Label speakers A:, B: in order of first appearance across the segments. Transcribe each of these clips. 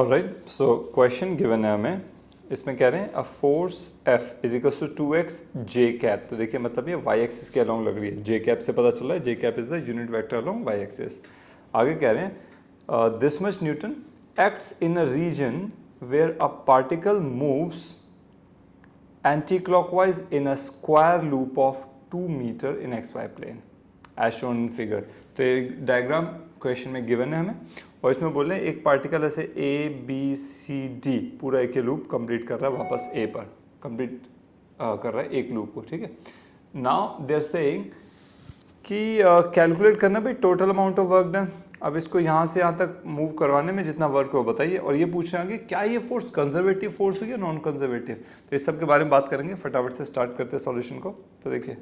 A: Alright, so question given है हमें, इसमें कह रहे हैं a force F is equal to 2x J cap. तो देखिए मतलब ये y एक्सिस के अलोंग लग रही है, जे कैप से पता चल रहा है J cap is the unit vector along y axis. आगे कह रहे हैं this much newton acts in a region where a particle moves anti clockwise in a square loop of 2 metre in XY plane as shown in figure. तो एक diagram question में given है हमें, और इसमें बोल रहे हैं एक पार्टिकल ऐसे ABCD पूरा एक लूप कंप्लीट कर रहा है, वापस A पर कंप्लीट कर रहा है एक लूप को, ठीक है। नाउ दे आर सेइंग कि कैलकुलेट करना भाई total amount of work done. अब इसको यहाँ से यहाँ तक मूव करवाने में जितना वर्क हो बताइए, और ये पूछ रहे हैं कि क्या ये फोर्स कंजर्वेटिव फोर्स हो या नॉन कंजर्वेटिव। तो इस सब के बारे में बात करेंगे, फटाफट से स्टार्ट करते हैं सॉल्यूशन को। तो देखिए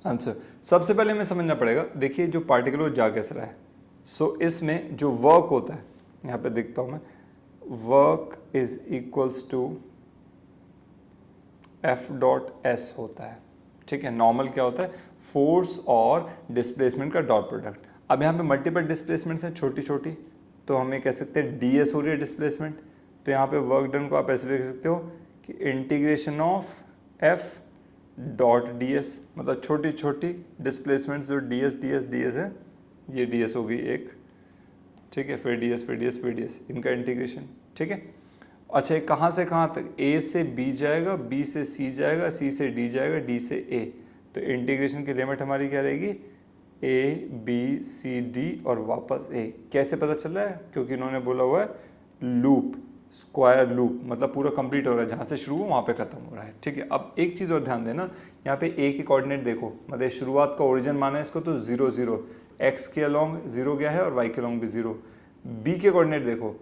A: आंसर सबसे पहले हमें समझना पड़ेगा, देखिए जो पार्टिकल वो जा कैसे रहा है। सो इसमें जो वर्क होता है, यहाँ पे देखता हूँ मैं, work is equals to F.S होता है, ठीक है। नॉर्मल क्या होता है, फोर्स और डिस्प्लेसमेंट का डॉट प्रोडक्ट। अब यहाँ पे मल्टीपल डिस्प्लेसमेंट्स हैं छोटी छोटी, तो हम ये कह सकते हैं ds हो रही है डिस्प्लेसमेंट। तो यहाँ पे वर्क डन को आप ऐसे लिख सकते हो कि integration of F dot ds, मतलब छोटी छोटी डिस्प्लेसमेंट्स जो ds है, ये ds होगी एक, ठीक है, फिर ds फिर ds फिर ds, इनका इंटीग्रेशन, ठीक है। अच्छा ये कहाँ से कहाँ तक, A से B जाएगा, B से C जाएगा, C से D जाएगा, D से A। तो इंटीग्रेशन की लिमिट हमारी क्या रहेगी, A B C D और वापस A। कैसे पता चल रहा है, क्योंकि इन्होंने बोला हुआ है लूप, स्क्वायर लूप, मतलब पूरा कंप्लीट हो रहा है, जहाँ से शुरू हो वहाँ पे खत्म हो रहा है, ठीक है। अब एक चीज़ और ध्यान देना, यहाँ पे A के कोऑर्डिनेट देखो, मतलब शुरुआत का ओरिजिन माना है इसको, तो 0 0, X के अलोंग 0 गया है और Y के अलोंग भी 0। B के कोऑर्डिनेट देखो,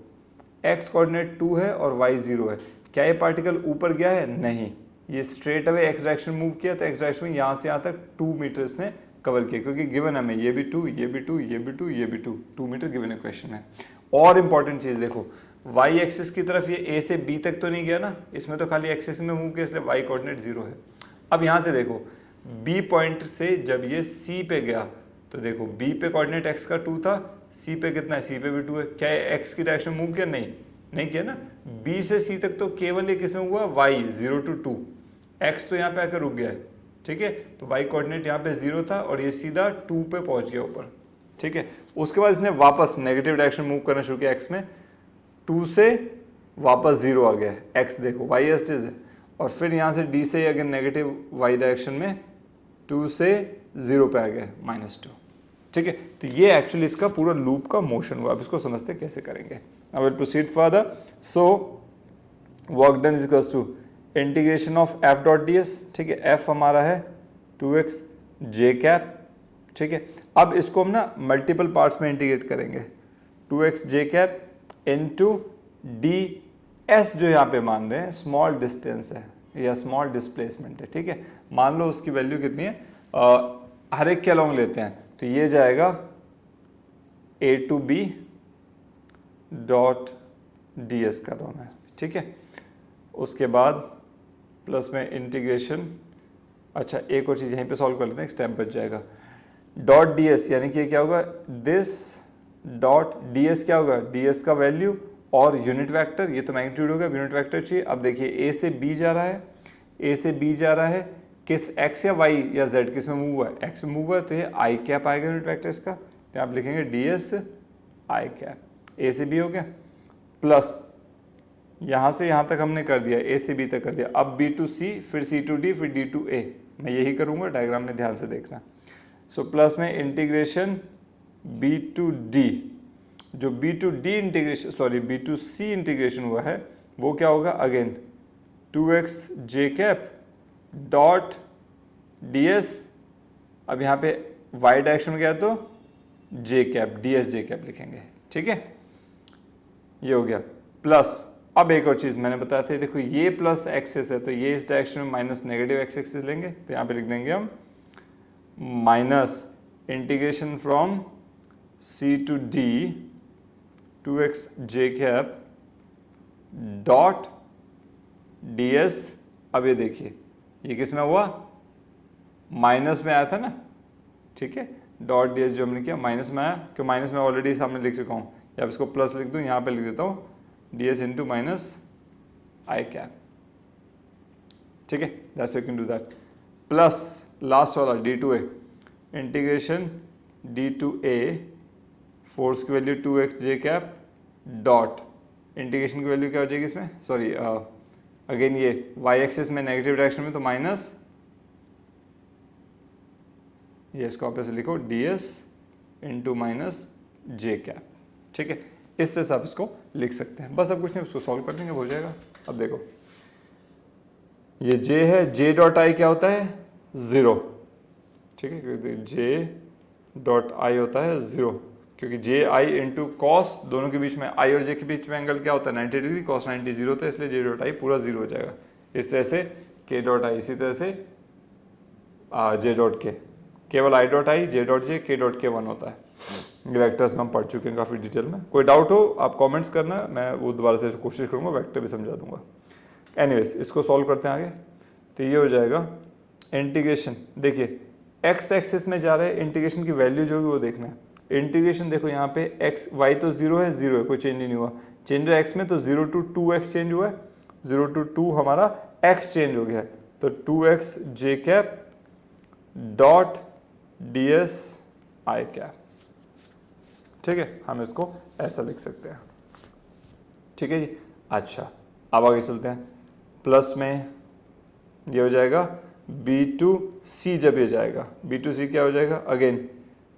A: X कोऑर्डिनेट 2 है और Y 0 है। क्या ये पार्टिकल ऊपर गया है, नहीं, ये straight away X direction move किया, तो X डायरेक्शन में यहाँ से यहाँ तक 2 मीटर इसने कवर किया, क्योंकि गिवन है हमें ये भी 2, ये भी 2, ये भी 2, ये भी 2 मीटर गिवन है क्वेश्चन में। और इंपॉर्टेंट चीज़ देखो, Y एक्सिस की तरफ ये A से B तक तो नहीं गया ना, इसमें तो खाली एक्सिस में मूव किया, इसलिए Y कोऑर्डिनेट 0 है। अब यहाँ से देखो B पॉइंट से जब ये C पे गया, तो देखो B पे कोऑर्डिनेट X का 2 था, C पे कितना है, C पे भी 2 है। क्या है X की डायरेक्शन मूव किया, नहीं किया ना। B से C तक तो केवल ये किसमें हुआ, Y 0 to 2, X तो यहाँ पे आकर रुक गया है, ठीक है। तो Y कोऑर्डिनेट यहाँ पे 0 था और ये सीधा 2 पे पहुंच गया ऊपर, ठीक है। उसके बाद इसने वापस नेगेटिव डायरेक्शन मूव करना शुरू किया X में, 2 से वापस 0 आ गया है, X देखो Y एस्टिज है, और फिर यहाँ से D से अगर नेगेटिव Y डायरेक्शन में 2 से 0 पे आ गया -2, ठीक है। तो ये एक्चुअली इसका पूरा लूप का मोशन हुआ। अब इसको समझते कैसे करेंगे। I will proceed further. So work done is equals to integration of F dot ds, ठीक है। F हमारा है 2x j कैप, ठीक है। अब इसको हम ना मल्टीपल पार्ट्स में इंटीग्रेट करेंगे, 2x j cap into ds, जो यहाँ पे मान रहे हैं स्मॉल डिस्टेंस है या स्मॉल डिस्प्लेसमेंट है, ठीक है। मान लो उसकी वैल्यू कितनी है, हर एक के अलोंग लेते हैं, तो ये जाएगा A to B dot ds का दोनों है, ठीक है। उसके बाद प्लस में इंटीग्रेशन, अच्छा एक और चीज़ यहीं पे सॉल्व कर लेते हैं, एक स्टेप बच जाएगा, डॉट ds, यानी कि क्या होगा, दिस डॉट ds क्या होगा, ds का वैल्यू और यूनिट वेक्टर, ये तो मैग्नीट्यूड होगा, यूनिट वेक्टर चाहिए। अब देखिए A से B जा रहा है, A से B जा रहा है, किस x या y या z किस में मूव हुआ है, x में मूव हुआ है, तो ये i कैप आएगा यूनिट वेक्टर इसका, तो आप लिखेंगे ds i कैप। A से B हो गया, प्लस यहाँ से यहाँ तक हमने कर दिया, A से B तक कर दिया। अब B टू C, फिर C टू D, फिर D टू A, मैं यही करूँगा, डायग्राम में ध्यान से देखना। सो प्लस में इंटीग्रेशन B टू D, जो B to D integration, sorry B to C integration हुआ है, वो क्या होगा, again 2x j cap dot ds। अब यहाँ पे y डायरेक्शन में गया तो j cap, ds j cap लिखेंगे, ठीक है। ये हो गया, प्लस अब एक और चीज़ मैंने बताया था, देखो ये प्लस एक्सिस है, तो ये इस डायरेक्शन में माइनस नेगेटिव एक्स एक्सिस लेंगे, तो यहाँ पे लिख देंगे हम minus integration from C to D 2x j cap dot ds। अब ये देखिए ये किस में हुआ, माइनस में आया था ना, ठीक है। डॉट ds जो हमने किया माइनस में आया, क्यों माइनस में ऑलरेडी सामने लिख चुका हूँ, या इसको प्लस लिख दूँ, यहाँ पे लिख देता हूँ ds इंटू माइनस आई कैप, ठीक है, that's you can do that. Plus last वाला d2a इंटीग्रेशन d2a फोर्स की value 2x J cap dot integration की वैल्यू क्या हो जाएगी इसमें, सॉरी अगेन ये y एक्सिस में नेगेटिव डायरेक्शन में तो माइनस, ये इसको आप ऐसे लिखो ds इंटू माइनस जे कैप, ठीक है, इससे सब इसको लिख सकते हैं। बस अब कुछ नहीं, उसको सॉल्व कर देंगे, हो जाएगा। अब देखो ये j है, j डॉट आई क्या होता है 0, ठीक है, क्योंकि j डॉट आई होता है 0, क्योंकि जे आई इंटू कॉस, दोनों के बीच में आई और जे के बीच में एंगल क्या होता है 90 डिग्री, कॉस 90 0 होता है, इसलिए जे डॉट आई पूरा 0 हो जाएगा। इस तरह से के डॉट आई, इसी तरह से जे डॉट के, केवल I dot I, J dot J, के डॉट के 1 होता है। ये वेक्टर्स में हम पढ़ चुके हैं काफ़ी डिटेल में। कोई डाउट हो आप कमेंट्स करना, मैं वो दोबारा से कोशिश करूँगा, वेक्टर भी समझा दूंगा। एनीवेज इसको सॉल्व करते हैं आगे। तो ये हो जाएगा इंटीग्रेशन, देखिए एक्स एक्सिस में जा रहे हैं, इंटीग्रेशन की वैल्यू जो होगी वो देखना है। इंटीग्रेशन देखो यहाँ पे एक्स वाई तो 0 है, 0 है, कोई चेंज नहीं हुआ। चेंज है एक्स में तो 0 to 2x चेंज हुआ है, 0 to 2 हमारा x चेंज हो गया है, तो 2x J cap dot ds आई कैप, ठीक है, हम इसको ऐसा लिख सकते हैं, ठीक है जी। अच्छा अब आगे चलते हैं, प्लस में ये हो जाएगा b2c, जब ये जाएगा b2c क्या हो जाएगा, अगेन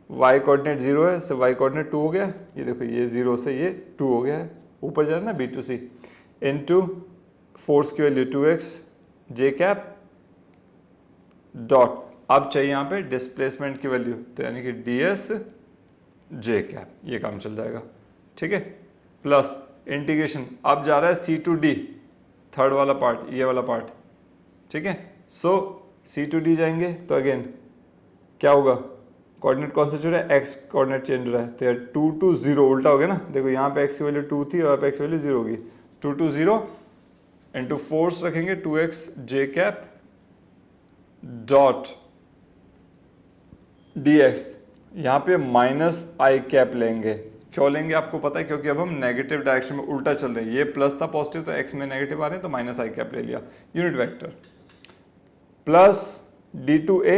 A: y कोऑर्डिनेट 0 है, so y कोऑर्डिनेट 2 हो गया, ये देखो ये 0 से ये 2 हो गया है, ऊपर जा रहा है ना b2c, इनटू फोर्स की value 2x J cap dot, अब चाहिए यहाँ पे डिस्प्लेसमेंट की वैल्यू, तो यानी कि ds जे कैप, ये काम चल जाएगा, ठीक है। प्लस इंटीग्रेशन अब जा रहा है c टू d, थर्ड वाला पार्ट, ये वाला पार्ट, ठीक है। सो c टू d जाएंगे तो अगेन क्या होगा, कोऑर्डिनेट कौन सा चल रहा है, एक्स कोऑर्डिनेट चेंज हो रहा है, तो यार 2 to 0 उल्टा हो गया ना, देखो यहाँ पे x की वैल्यू 2 थी और यहाँ पे x की वैल्यू 0 होगी, 2 to 0 इंटू फोर्स रखेंगे 2x J cap dot dx, यहाँ पे माइनस आई कैप लेंगे, क्यों लेंगे आपको पता है, क्योंकि अब हम नेगेटिव डायरेक्शन में उल्टा चल रहे हैं, ये प्लस था पॉजिटिव तो x में नेगेटिव आ रहे हैं तो माइनस आई कैप ले लिया, unit vector. Plus d2a,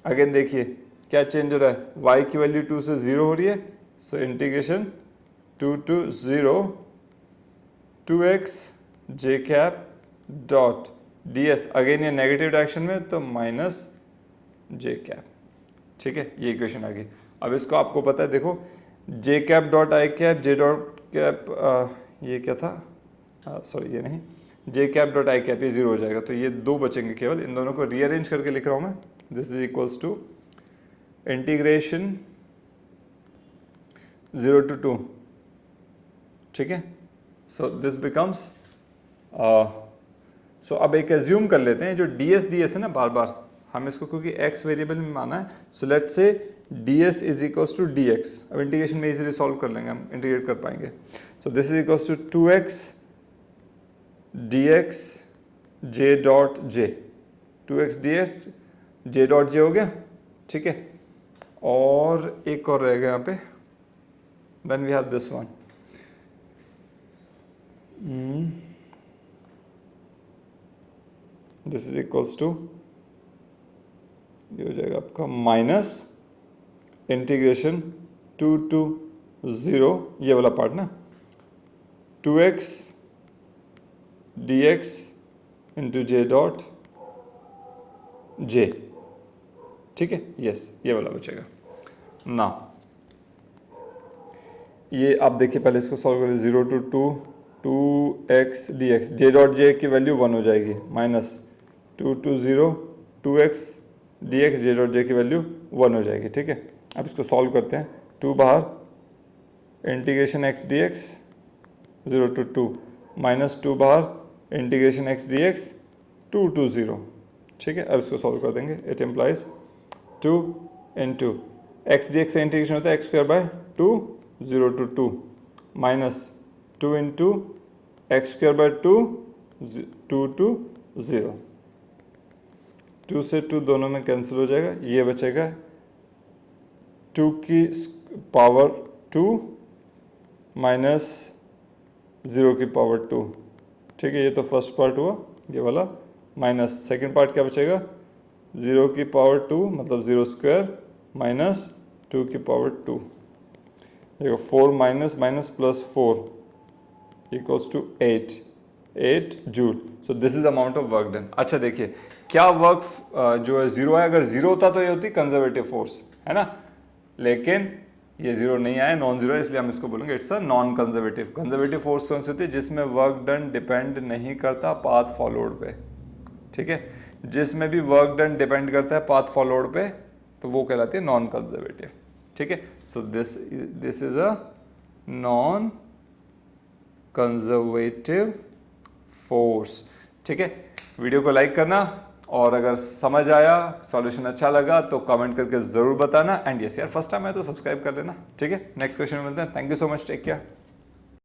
A: again देखिए क्या चेंज हो रहा है, y की वैल्यू 2 से 0 हो रही है, so integration 2 to 0 2x J cap dot ds, again ये नेगेटिव डायरेक्शन में तो माइनस जे कैप, ठीक है, ये इक्वेशन आ गई। अब इसको आपको पता है, देखो J cap dot I cap, J dot cap ये क्या था, सॉरी ये नहीं, J cap dot I cap, ये 0 हो जाएगा, तो ये 2 बचेंगे केवल, इन दोनों को रीअरेंज करके लिख रहा हूँ मैं, this is equals to integration 0 to 2, ठीक है, सो दिस बिकम्स, सो अब एक एज्यूम कर लेते हैं, जो ds है ना, बार बार हम इसको क्योंकि x वेरिएबल में माना है, so let's say ds is equals to dx, अब इंटीग्रेशन में इजीली सॉल्व कर लेंगे, हम इंटीग्रेट कर पाएंगे, so this is equals to 2x dx j dot j, 2x dx j dot j हो गया, ठीक है, और एक और रहेगा यहाँ पे, then we have this one, this is equals to, ये हो जाएगा आपका माइनस इंटीग्रेशन 2 to 0, ये वाला पार्ट ना, 2x dx into J dot J, ठीक है, यस ये वाला बचेगा ना। ये आप देखिए पहले इसको सॉल्व करें, 0 to 2 2x dx, J dot J की वैल्यू 1 हो जाएगी, minus 2 to 0 2x dx, J dot J की वैल्यू 1 हो जाएगी, ठीक है। अब इसको सॉल्व करते हैं, 2 बाहर, integration x dx 0 to 2, minus 2 बाहर, इंटीग्रेशन x dx 2 to 0, ठीक है। अब इसको सॉल्व कर देंगे, it implies 2 into x D x का इंटीग्रेशन होता है x square by 2 0 to 2 minus 2 into x square by 2 2 to 0, 2 से 2 दोनों में कैंसिल हो जाएगा, ये बचेगा 2 की पावर 2 माइनस 0⁻²। ठीक है, ये तो फर्स्ट पार्ट हुआ ये वाला, माइनस सेकेंड पार्ट क्या बचेगा 0⁻² मतलब 0² माइनस 2⁻²। देखो 4 minus minus plus 4 equals to 8 joule. So this is amount of work done. अच्छा देखिए क्या वर्क जो है जीरो है, अगर जीरो होता तो ये होती कंजर्वेटिव फोर्स, है ना, लेकिन ये जीरो नहीं आया, नॉन जीरो है, इसलिए हम इसको बोलेंगे it's a non conservative. Conservative force कौन सी होती है, जिसमें वर्क डन डिपेंड नहीं करता पाथ फॉलोड पे। ठीक है, जिसमें भी वर्क डन डिपेंड करता है पाथ फॉलोड पे तो वो कहलाती है नॉन कंजर्वेटिव। ठीक है, सो this is a non conservative force. ठीक है, वीडियो को लाइक करना और अगर समझ आया, सॉल्यूशन अच्छा लगा तो कमेंट करके जरूर बताना। एंड यस यार, फर्स्ट टाइम है तो सब्सक्राइब कर लेना। ठीक है, नेक्स्ट क्वेश्चन में मिलते हैं। Thank you so much, take care.